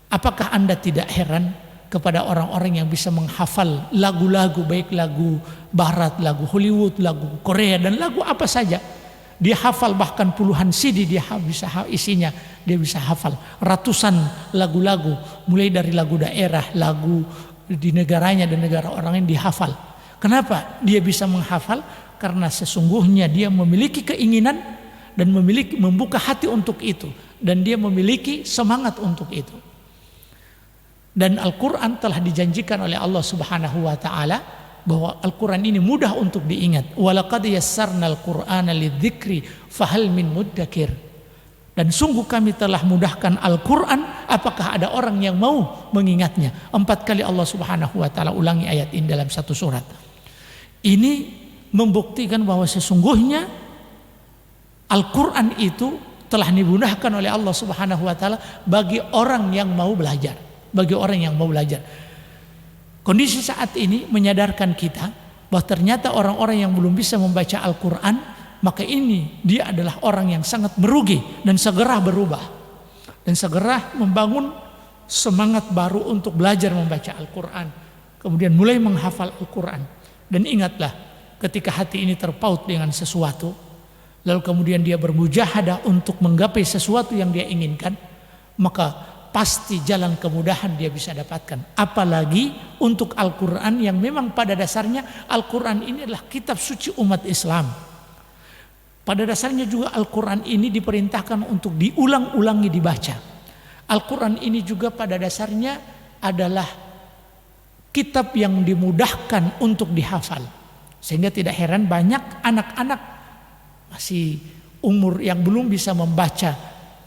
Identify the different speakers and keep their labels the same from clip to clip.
Speaker 1: Apakah Anda tidak heran kepada orang-orang yang bisa menghafal lagu-lagu, baik lagu barat, lagu Hollywood, lagu Korea, dan lagu apa saja. Dia hafal bahkan puluhan CD dia bisa isinya, dia bisa hafal ratusan lagu-lagu, mulai dari lagu daerah, lagu di negaranya dan negara orang lain dihafal. Kenapa dia bisa menghafal? Karena sesungguhnya dia memiliki keinginan dan membuka hati untuk itu, dan dia memiliki semangat untuk itu. Dan Al-Quran telah dijanjikan oleh Allah Subhanahu wa ta'ala bahwa Al-Quran ini mudah untuk diingat. Walaqad yassarnal Qur'ana lidzikri fahal min muddakir. Dan sungguh kami telah mudahkan Al-Quran, apakah ada orang yang mau mengingatnya? 4 kali Allah Subhanahu wa ta'ala ulangi ayat ini dalam satu surat. Ini membuktikan bahwa sesungguhnya Al-Quran itu telah dimudahkan oleh Allah Subhanahu wa ta'ala bagi orang yang mau belajar. Bagi orang yang mau belajar. Kondisi saat ini menyadarkan kita bahwa ternyata orang-orang yang belum bisa membaca Al-Quran, maka ini dia adalah orang yang sangat merugi, dan segera berubah dan segera membangun semangat baru untuk belajar membaca Al-Quran, kemudian mulai menghafal Al-Quran. Dan ingatlah, ketika hati ini terpaut dengan sesuatu, lalu kemudian dia bermujahadah untuk menggapai sesuatu yang dia inginkan, maka pasti jalan kemudahan dia bisa dapatkan. Apalagi untuk Al-Quran yang memang pada dasarnya Al-Quran ini adalah kitab suci umat Islam. Pada dasarnya juga Al-Quran ini diperintahkan untuk diulang-ulangi dibaca. Al-Quran ini juga pada dasarnya adalah kitab yang dimudahkan untuk dihafal. Sehingga tidak heran banyak anak-anak masih umur yang belum bisa membaca,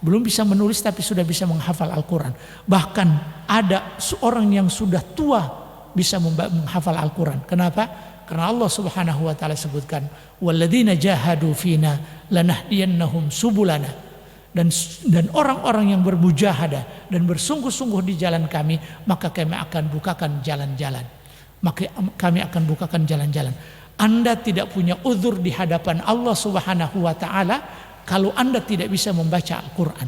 Speaker 1: belum bisa menulis, tapi sudah bisa menghafal Al-Quran. Bahkan ada seorang yang sudah tua bisa menghafal Al-Quran. Kenapa? Karena Allah Subhanahu wa ta'ala sebutkan, walladzina jahadu fina lanahdiyannahum subulana. Dan orang-orang yang bermujahadah dan bersungguh-sungguh di jalan kami, maka kami akan bukakan jalan-jalan. Maka kami akan bukakan jalan-jalan. Anda tidak punya uzur di hadapan Allah Subhanahu wa ta'ala kalau Anda tidak bisa membaca Al-Quran.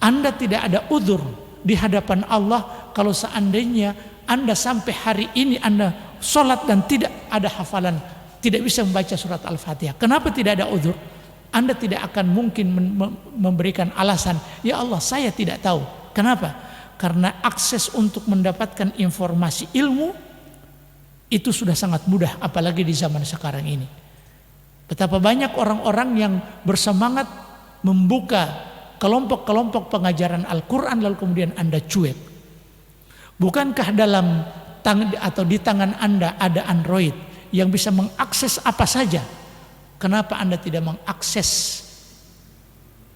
Speaker 1: Anda tidak ada uzur di hadapan Allah kalau seandainya Anda sampai hari ini Anda sholat dan tidak ada hafalan, tidak bisa membaca surat Al-Fatihah. Kenapa tidak ada uzur? Anda tidak akan mungkin memberikan alasan, ya Allah saya tidak tahu. Kenapa? Karena akses untuk mendapatkan informasi ilmu itu sudah sangat mudah, apalagi di zaman sekarang ini. Betapa banyak orang-orang yang bersemangat membuka kelompok-kelompok pengajaran Al-Quran, lalu kemudian Anda cuek. Bukankah dalam atau di tangan Anda ada Android yang bisa mengakses apa saja? Kenapa Anda tidak mengakses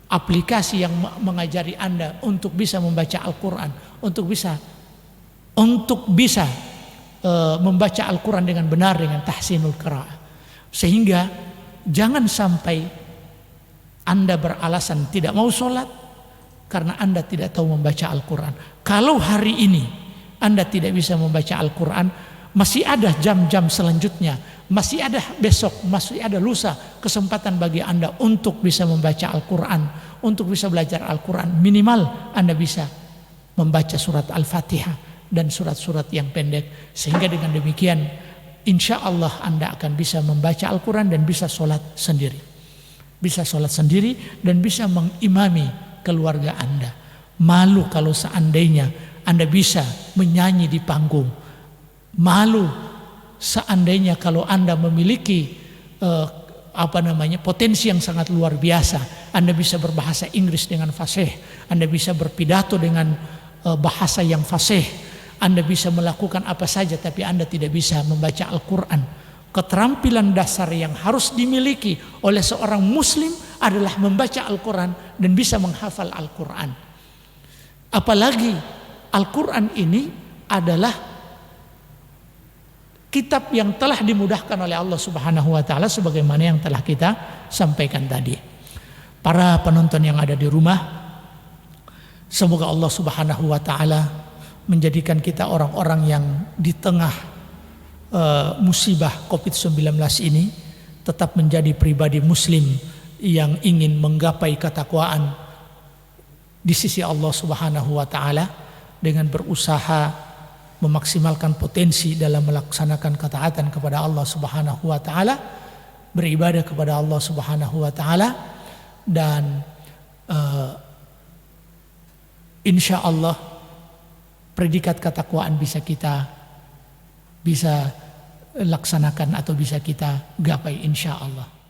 Speaker 1: aplikasi yang mengajari Anda untuk bisa membaca Al-Quran, untuk bisa membaca Al-Quran dengan benar, dengan tahsinul qiraah? Sehingga jangan sampai Anda beralasan tidak mau sholat karena Anda tidak tahu membaca Al-Quran. Kalau hari ini Anda tidak bisa membaca Al-Quran, masih ada jam-jam selanjutnya, masih ada besok, masih ada lusa kesempatan bagi Anda untuk bisa membaca Al-Quran, untuk bisa belajar Al-Quran. Minimal Anda bisa membaca surat Al-Fatihah dan surat-surat yang pendek, sehingga dengan demikian insya Allah Anda akan bisa membaca Al-Quran dan bisa sholat sendiri. Bisa sholat sendiri dan bisa mengimami keluarga Anda. Malu kalau seandainya Anda bisa menyanyi di panggung. Malu seandainya kalau Anda memiliki potensi yang sangat luar biasa. Anda bisa berbahasa Inggris dengan fasih. Anda bisa berpidato dengan bahasa yang fasih. Anda bisa melakukan apa saja, tapi Anda tidak bisa membaca Al-Quran. Keterampilan dasar yang harus dimiliki oleh seorang muslim adalah membaca Al-Quran dan bisa menghafal Al-Quran. Apalagi Al-Quran ini adalah kitab yang telah dimudahkan oleh Allah Subhanahu wa ta'ala, sebagaimana yang telah kita sampaikan tadi. Para penonton yang ada di rumah, semoga Allah Subhanahu wa ta'ala menjadikan kita orang-orang yang di tengah musibah COVID-19 ini tetap menjadi pribadi muslim yang ingin menggapai ketakwaan di sisi Allah Subhanahu wa ta'ala, dengan berusaha memaksimalkan potensi dalam melaksanakan ketaatan kepada Allah Subhanahu wa taala, beribadah kepada Allah Subhanahu wa taala, dan insya Allah predikat ketakwaan bisa kita laksanakan atau bisa kita gapai insya Allah.